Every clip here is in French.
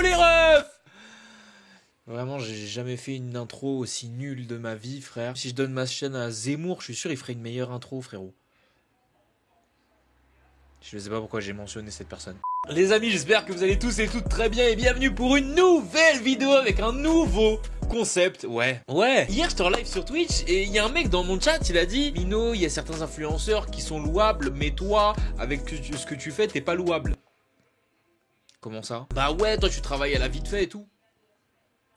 les refs. Vraiment, j'ai jamais fait une intro aussi nulle de ma vie, frère. Si je donne ma chaîne à Zemmour, je suis sûr il ferait une meilleure intro, frérot. Je ne sais pas pourquoi j'ai mentionné cette personne. Les amis, j'espère que vous allez tous et toutes très bien et bienvenue pour une nouvelle vidéo avec un nouveau concept. Ouais. Hier, j'étais en live sur Twitch et il y a un mec dans mon chat, il a dit: Mino, il y a certains influenceurs qui sont louables, mais toi, avec ce que tu fais, t'es pas louable. Comment ça? Bah ouais, toi tu travailles à la vite fait et tout.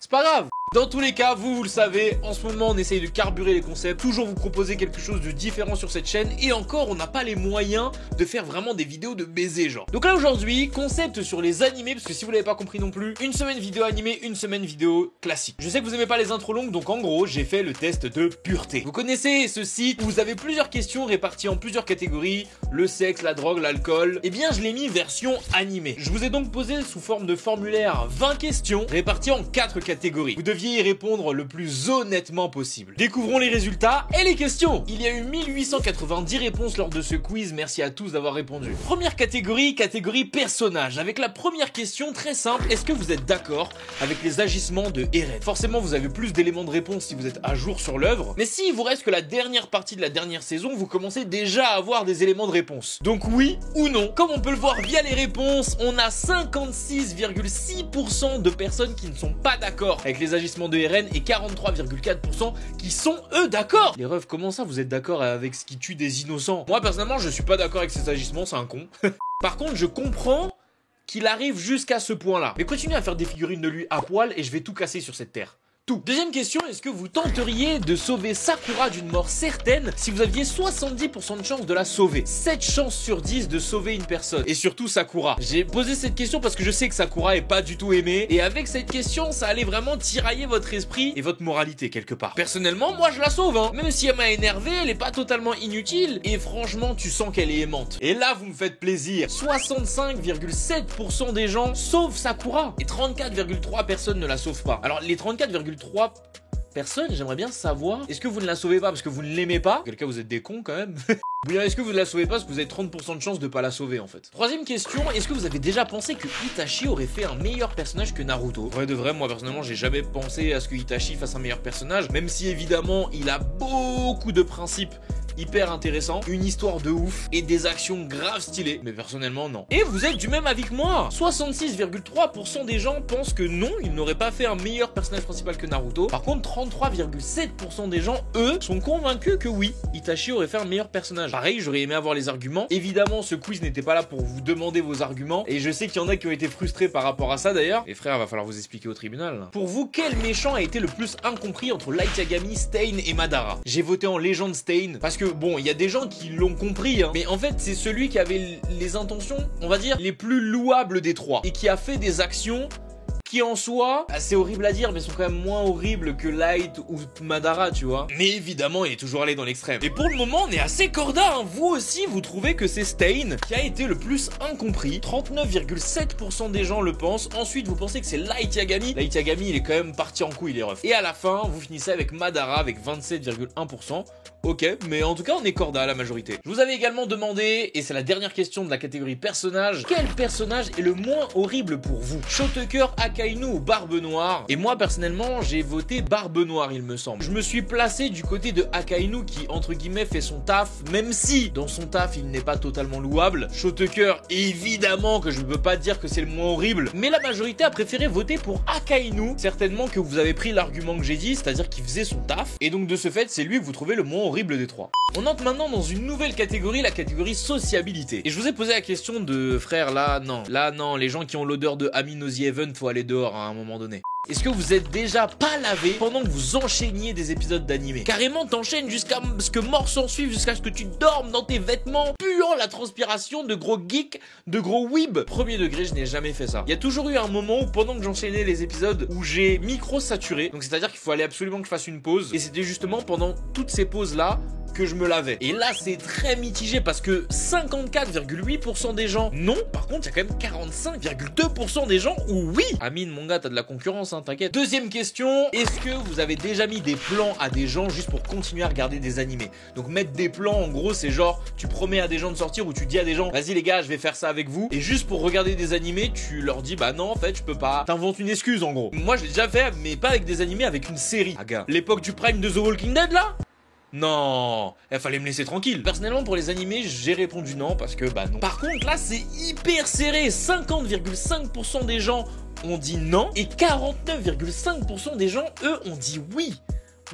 C'est pas grave. Dans tous les cas, vous le savez, en ce moment on essaye de carburer les concepts, toujours vous proposer quelque chose de différent sur cette chaîne, et encore on n'a pas les moyens de faire vraiment des vidéos de baiser genre. Donc là aujourd'hui, concept sur les animés, parce que si vous l'avez pas compris non plus, une semaine vidéo animée, une semaine vidéo classique. Je sais que vous aimez pas les intros longues, donc en gros j'ai fait le test de pureté. Vous connaissez ce site où vous avez plusieurs questions réparties en plusieurs catégories, le sexe, la drogue, l'alcool. Eh bien je l'ai mis version animée. Je vous ai donc posé sous forme de formulaire 20 questions réparties en 4 catégories. Vous deviez y répondre le plus honnêtement possible. Découvrons les résultats et les questions. Il y a eu 1890 réponses lors de ce quiz, merci à tous d'avoir répondu. Première catégorie, catégorie personnage, avec la première question très simple: est-ce que vous êtes d'accord avec les agissements de Eren? Forcément vous avez plus d'éléments de réponse si vous êtes à jour sur l'œuvre, mais s'il vous reste que la dernière partie de la dernière saison, vous commencez déjà à avoir des éléments de réponse. Donc oui ou non? Comme on peut le voir via les réponses, on a 56,6% de personnes qui ne sont pas d'accord avec les agissements de Eren et 43,4% qui sont eux d'accord. Les refs, comment ça vous êtes d'accord avec ce qui tue des innocents? Moi personnellement je suis pas d'accord avec ces agissements, c'est un con. Par contre je comprends qu'il arrive jusqu'à ce point là. Mais continuez à faire des figurines de lui à poil et je vais tout casser sur cette terre. Deuxième question, est-ce que vous tenteriez de sauver Sakura d'une mort certaine si vous aviez 70% de chance de la sauver? 7 chances sur 10 de sauver une personne. Et surtout Sakura. J'ai posé cette question parce que je sais que Sakura est pas du tout aimée. Et avec cette question, ça allait vraiment tirailler votre esprit et votre moralité quelque part. Personnellement, moi je la sauve, hein. Même si elle m'a énervé, elle est pas totalement inutile. Et franchement, tu sens qu'elle est aimante. Et là, vous me faites plaisir. 65,7% des gens sauvent Sakura. Et 34,3 personnes ne la sauvent pas. Alors les 34,3 personnes, j'aimerais bien savoir, est-ce que vous ne la sauvez pas parce que vous ne l'aimez pas? Quel cas vous êtes des cons quand même. Ou bien est-ce que vous ne la sauvez pas parce que vous avez 30% de chance de pas la sauver en fait? Troisième question, est-ce que vous avez déjà pensé que Itachi aurait fait un meilleur personnage que Naruto? Vrai de vrai, moi personnellement j'ai jamais pensé à ce que Itachi fasse un meilleur personnage, même si évidemment il a beaucoup de principes hyper intéressant, une histoire de ouf et des actions grave stylées, mais personnellement non. Et vous êtes du même avis que moi. 66,3% des gens pensent que non, il n'aurait pas fait un meilleur personnage principal que Naruto. Par contre 33,7% des gens, eux, sont convaincus que oui, Itachi aurait fait un meilleur personnage. Pareil, j'aurais aimé avoir les arguments. Évidemment, ce quiz n'était pas là pour vous demander vos arguments, et je sais qu'il y en a qui ont été frustrés par rapport à ça d'ailleurs. Et frère, va falloir vous expliquer au tribunal là. Pour vous, quel méchant a été le plus incompris entre Light Yagami, Stain et Madara? J'ai voté en légende Stain parce que bon, il y a des gens qui l'ont compris, hein, mais en fait c'est celui qui avait les intentions, on va dire, les plus louables des trois, et qui a fait des actions qui en soi, c'est horrible à dire, mais sont quand même moins horribles que Light ou Madara, tu vois. Mais évidemment, il est toujours allé dans l'extrême. Et pour le moment, on est assez corda, hein. Vous aussi, vous trouvez que c'est Stain qui a été le plus incompris. 39,7% des gens le pensent. Ensuite, vous pensez que c'est Light Yagami. Light Yagami, il est quand même parti en couille, les refs. Et à la fin, vous finissez avec Madara avec 27,1%. Ok, mais en tout cas, on est corda à la majorité. Je vous avais également demandé, et c'est la dernière question de la catégorie personnage, quel personnage est le moins horrible pour vous? Shotuker, Akainu ou Barbe Noire? Et moi, personnellement, j'ai voté Barbe Noire, il me semble. Je me suis placé du côté de Akainu qui, entre guillemets, fait son taf, même si, dans son taf, il n'est pas totalement louable. Shotuker, évidemment que je ne peux pas dire que c'est le moins horrible, mais la majorité a préféré voter pour Akainu. Certainement que vous avez pris l'argument que j'ai dit, c'est-à-dire qu'il faisait son taf, et donc de ce fait, c'est lui que vous trouvez le moins horrible des trois. On entre maintenant dans une nouvelle catégorie, la catégorie sociabilité. Et je vous ai posé la question de frère, là non, les gens qui ont l'odeur de Ami Heaven, faut aller dehors à un moment donné. Est-ce que vous êtes déjà pas lavé pendant que vous enchaîniez des épisodes d'animé? Carrément t'enchaînes jusqu'à ce que mort s'en suive, jusqu'à ce que tu dormes dans tes vêtements, puant la transpiration de gros geek, de gros weeb. Premier degré, je n'ai jamais fait ça. Il y a toujours eu un moment où pendant que j'enchaînais les épisodes où j'ai micro saturé, donc c'est à dire qu'il faut aller absolument que je fasse une pause, et c'était justement pendant toutes ces pauses là que je me lavais. Et là, c'est très mitigé parce que 54,8% des gens non. Par contre, il y a quand même 45,2% des gens où oui. Amine, mon gars, t'as de la concurrence, hein, t'inquiète. Deuxième question, est-ce que vous avez déjà mis des plans à des gens juste pour continuer à regarder des animés? Donc mettre des plans, en gros, c'est genre, tu promets à des gens de sortir ou tu dis à des gens, vas-y les gars, je vais faire ça avec vous. Et juste pour regarder des animés, tu leur dis, bah non, en fait, je peux pas. T'inventes une excuse, en gros. Moi, je l'ai déjà fait, mais pas avec des animés, avec une série. Ah gars, l'époque du prime de The Walking Dead, là? Non, il fallait me laisser tranquille. Personnellement, pour les animés, j'ai répondu non parce que bah non. Par contre, là, c'est hyper serré. 50,5% des gens ont dit non et 49,5% des gens, eux, ont dit oui.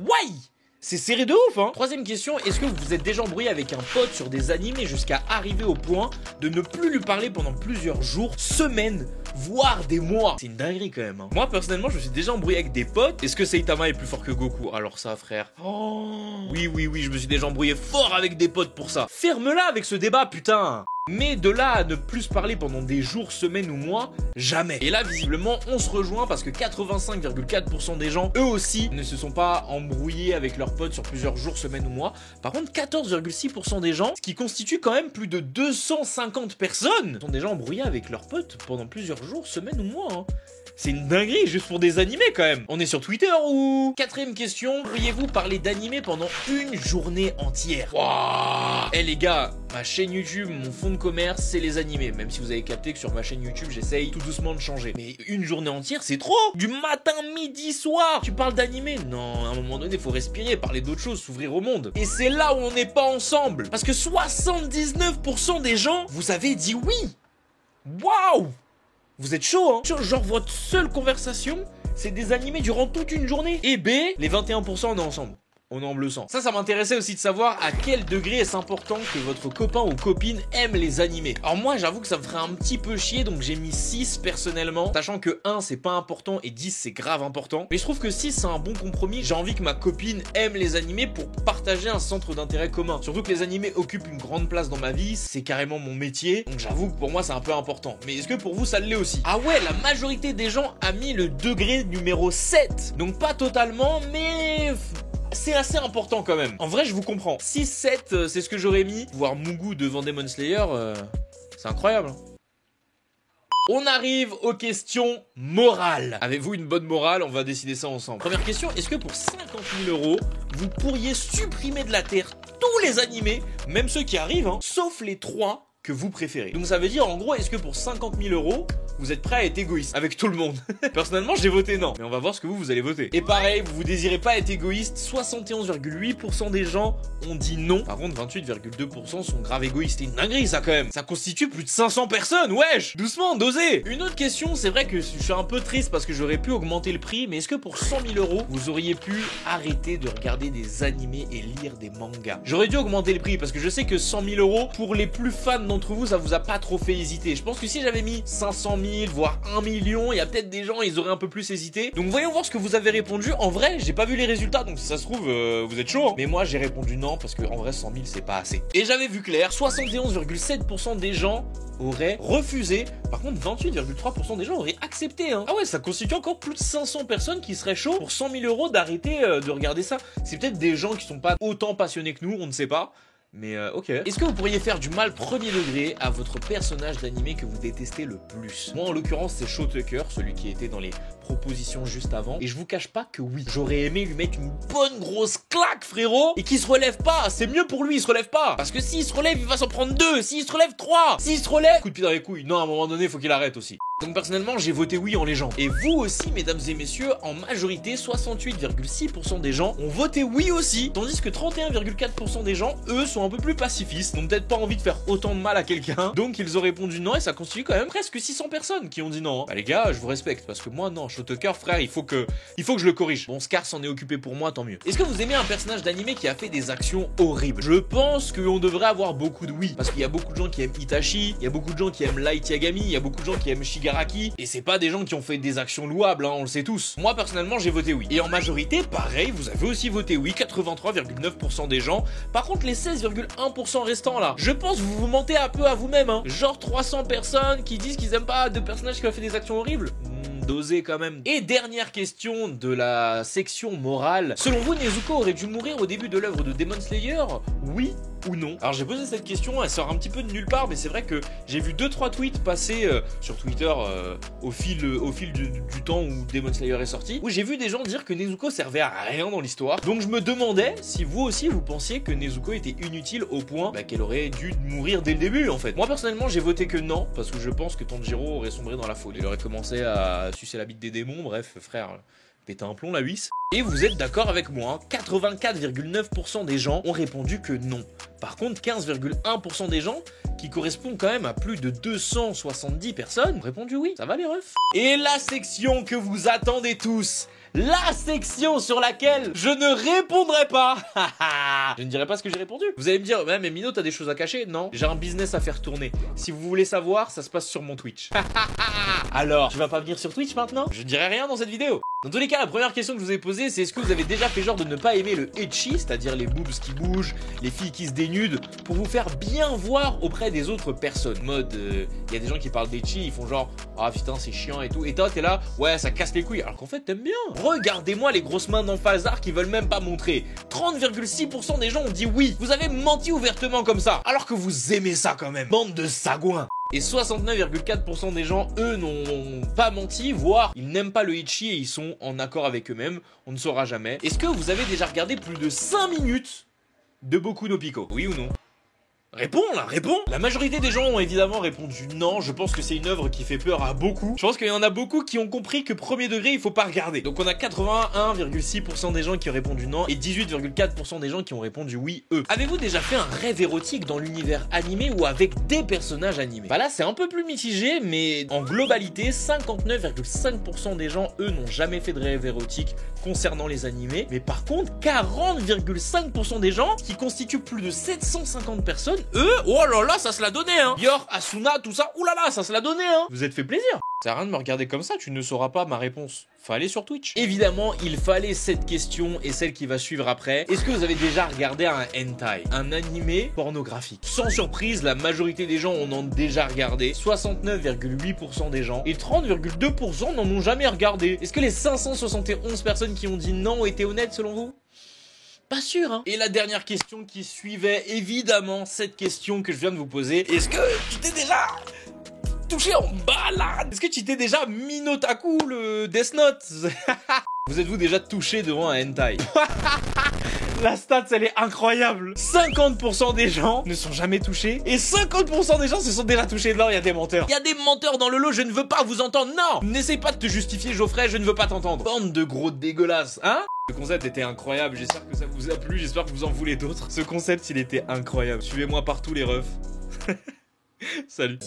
Why? C'est serré de ouf, hein. Troisième question, est-ce que vous vous êtes déjà embrouillé avec un pote sur des animés jusqu'à arriver au point de ne plus lui parler pendant plusieurs jours, semaines, voire des mois? C'est une dinguerie quand même, hein. Moi, personnellement, je me suis déjà embrouillé avec des potes. Est-ce que Saitama est plus fort que Goku? Alors ça, frère. Oh. Oui, je me suis déjà embrouillé fort avec des potes pour ça. Ferme-la avec ce débat, putain. Mais de là à ne plus se parler pendant des jours, semaines ou mois, jamais. Et là, visiblement, on se rejoint parce que 85,4% des gens, eux aussi, ne se sont pas embrouillés avec leurs potes sur plusieurs jours, semaines ou mois. Par contre, 14,6% des gens, ce qui constitue quand même plus de 250 personnes, sont déjà embrouillés avec leurs potes pendant plusieurs jours, semaines ou mois, hein. C'est une dinguerie, juste pour des animés quand même. On est sur Twitter ou... Quatrième question, pourriez-vous parler d'animé pendant une journée entière? Wouah. Eh les gars, ma chaîne YouTube, mon fond de commerce, c'est les animés. Même si vous avez capté que sur ma chaîne YouTube, j'essaye tout doucement de changer. Mais une journée entière, c'est trop. Du matin, midi, soir, tu parles d'animé? Non, à un moment donné, faut respirer, parler d'autre chose, s'ouvrir au monde. Et c'est là où on n'est pas ensemble. Parce que 79% des gens, vous avez dit oui. Waouh. Vous êtes chaud, hein? Genre votre seule conversation, c'est des animés durant toute une journée. Et B, les 21%, on est ensemble. On est en bleu sang. Ça m'intéressait aussi de savoir à quel degré est-ce important que votre copain ou copine aime les animés. Alors moi, j'avoue que ça me ferait un petit peu chier, donc j'ai mis 6 personnellement, sachant que 1 c'est pas important et 10 c'est grave important. Mais je trouve que 6 c'est un bon compromis. J'ai envie que ma copine aime les animés pour partager un centre d'intérêt commun. Surtout que les animés occupent une grande place dans ma vie, c'est carrément mon métier, donc j'avoue que pour moi c'est un peu important. Mais est-ce que pour vous ça l'est aussi? Ah ouais, la majorité des gens a mis le degré numéro 7. Donc pas totalement, mais... c'est assez important quand même. En vrai, je vous comprends. 6-7, c'est ce que j'aurais mis. Voir Mugu devant Demon Slayer, c'est incroyable. On arrive aux questions morales. Avez-vous une bonne morale? On va décider ça ensemble. Première question, est-ce que pour 50 000 €, vous pourriez supprimer de la Terre tous les animés, même ceux qui arrivent, hein, sauf les 3 que vous préférez? Donc ça veut dire, en gros, est-ce que pour 50 000 €, vous êtes prêt à être égoïste avec tout le monde? Personnellement, j'ai voté non. Mais on va voir ce que vous allez voter. Et pareil, vous désirez pas être égoïste. 71,8% des gens ont dit non. Par contre, 28,2% sont grave égoïstes. C'est une dinguerie, ça, quand même. Ça constitue plus de 500 personnes. Wesh! Doucement, dosez! Une autre question, c'est vrai que je suis un peu triste parce que j'aurais pu augmenter le prix. Mais est-ce que pour 100 000 €, vous auriez pu arrêter de regarder des animés et lire des mangas? J'aurais dû augmenter le prix parce que je sais que 100 000 €, pour les plus fans d'entre vous, ça vous a pas trop fait hésiter. Je pense que si j'avais mis 500 000, voire 1 million, il y a peut-être des gens, ils auraient un peu plus hésité. Donc voyons voir ce que vous avez répondu. En vrai, j'ai pas vu les résultats, donc si ça se trouve, vous êtes chaud, hein. Mais moi, j'ai répondu non, parce que en vrai, 100 000, c'est pas assez. Et j'avais vu clair, 71,7% des gens auraient refusé. Par contre, 28,3% des gens auraient accepté, hein. Ah ouais, ça constitue encore plus de 500 personnes qui seraient chauds pour 100 000 € d'arrêter de regarder ça. C'est peut-être des gens qui sont pas autant passionnés que nous, on ne sait pas. Mais ok. Est-ce que vous pourriez faire du mal premier degré à votre personnage d'animé que vous détestez le plus? Moi en l'occurrence c'est Shotucker, celui qui était dans les propositions juste avant. Et je vous cache pas que oui, j'aurais aimé lui mettre une bonne grosse claque, frérot, et qu'il se relève pas. C'est mieux pour lui, il se relève pas. Parce que s'il se relève, il va s'en prendre 2. S'il se relève, 3. S'il se relève, coup de pied dans les couilles. Non, à un moment donné, faut qu'il arrête aussi. Donc personnellement, j'ai voté oui en légende. Et vous aussi, mesdames et messieurs, en majorité, 68,6% des gens ont voté oui aussi. Tandis que 31,4% des gens, eux, sont un peu plus pacifistes, n'ont peut-être pas envie de faire autant de mal à quelqu'un. Donc ils ont répondu non et ça constitue quand même presque 600 personnes qui ont dit non, hein. Bah les gars, je vous respecte parce que moi non, Shotucker, frère, il faut que je le corrige. Bon, Scar s'en est occupé pour moi, tant mieux. Est-ce que vous aimez un personnage d'animé qui a fait des actions horribles? Je pense qu'on devrait avoir beaucoup de oui. Parce qu'il y a beaucoup de gens qui aiment Itachi, il y a beaucoup de gens qui aiment Light Yagami, il y a beaucoup de gens qui aiment Shigaraki. Et c'est pas des gens qui ont fait des actions louables, hein, on le sait tous. Moi, personnellement, j'ai voté oui. Et en majorité, pareil, vous avez aussi voté oui, 83,9% des gens. Par contre, les 16,1% restants là, je pense que vous vous mentez un peu à vous-même, hein. Genre 300 personnes qui disent qu'ils aiment pas de personnages qui ont fait des actions horribles. d'oser quand même. Et dernière question de la section morale. Selon vous, Nezuko aurait dû mourir au début de l'œuvre de Demon Slayer? Oui ou non? Alors j'ai posé cette question, elle sort un petit peu de nulle part, mais c'est vrai que j'ai vu 2-3 tweets passer sur Twitter au fil du temps où Demon Slayer est sorti, où j'ai vu des gens dire que Nezuko servait à rien dans l'histoire. Donc je me demandais si vous aussi vous pensiez que Nezuko était inutile au point qu'elle aurait dû mourir dès le début en fait. Moi personnellement j'ai voté que non, parce que je pense que Tanjiro aurait sombré dans la folie. Il aurait commencé à sucer la bite des démons, bref frère, péter un plomb la huisse. Et vous êtes d'accord avec moi, 84,9% des gens ont répondu que non. Par contre, 15,1% des gens, qui correspondent quand même à plus de 270 personnes, ont répondu oui. Ça va les refs? Et la section que vous attendez tous, la section sur laquelle je ne répondrai pas. Je ne dirai pas ce que j'ai répondu. Vous allez me dire, ouais, mais Mino, t'as des choses à cacher? Non, j'ai un business à faire tourner. Si vous voulez savoir, ça se passe sur mon Twitch. Alors, tu vas pas venir sur Twitch maintenant? Je dirai rien dans cette vidéo. Dans tous les cas, la première question que je vous ai posée, c'est est-ce que vous avez déjà fait genre de ne pas aimer le ecchi, c'est-à-dire les boobs qui bougent, les filles qui se dénudent, pour vous faire bien voir auprès des autres personnes. Mode, y a des gens qui parlent d'ecchi, ils font genre, ah putain c'est chiant et tout, et toi t'es là, ouais ça casse les couilles, alors qu'en fait t'aimes bien. Regardez-moi les grosses mains d'Enfalzar qui veulent même pas montrer. 30,6% des gens ont dit oui. Vous avez menti ouvertement comme ça, alors que vous aimez ça quand même. Bande de sagouins. Et 69,4% des gens, eux, n'ont pas menti, voire ils n'aiment pas le ecchi et ils sont en accord avec eux-mêmes. On ne saura jamais. Est-ce que vous avez déjà regardé plus de 5 minutes de Boku no Pico? Oui ou non? Réponds là, réponds! La majorité des gens ont évidemment répondu non, je pense que c'est une œuvre qui fait peur à beaucoup. Je pense qu'il y en a beaucoup qui ont compris que premier degré il faut pas regarder. Donc on a 81,6% des gens qui ont répondu non et 18,4% des gens qui ont répondu oui eux. Avez-vous déjà fait un rêve érotique dans l'univers animé ou avec des personnages animés? Bah là c'est un peu plus mitigé, mais en globalité 59,5% des gens eux n'ont jamais fait de rêve érotique concernant les animés. Mais par contre 40,5% des gens, qui constituent plus de 750 personnes, eux, oh là là, ça se l'a donné, hein. Yor, Asuna, tout ça, oulala, ça se l'a donné, hein. Vous êtes fait plaisir. Ça sert à rien de me regarder comme ça, tu ne sauras pas ma réponse. Fallait sur Twitch. Évidemment, il fallait cette question et celle qui va suivre après. Est-ce que vous avez déjà regardé un hentai, un animé pornographique? Sans surprise, la majorité des gens en ont déjà regardé. 69,8% des gens et 30,2% n'en ont jamais regardé. Est-ce que les 571 personnes qui ont dit non ont été honnêtes selon vous? Pas sûr, hein. Et la dernière question qui suivait, évidemment, cette question que je viens de vous poser. Est-ce que tu t'es déjà touché en balade? Est-ce que tu t'es déjà Minotaku, le Death Note? Vous êtes-vous déjà touché devant un hentai? La stat, elle est incroyable. 50% des gens ne sont jamais touchés et 50% des gens se sont déjà touchés. Non, il y a des menteurs. Il y a des menteurs dans le lot, je ne veux pas vous entendre. Non, n'essaye pas de te justifier, Geoffrey, je ne veux pas t'entendre. Bande de gros dégueulasses, hein? Le concept était incroyable, j'espère que ça vous a plu, j'espère que vous en voulez d'autres. Ce concept, il était incroyable. Suivez-moi partout les refs. Salut.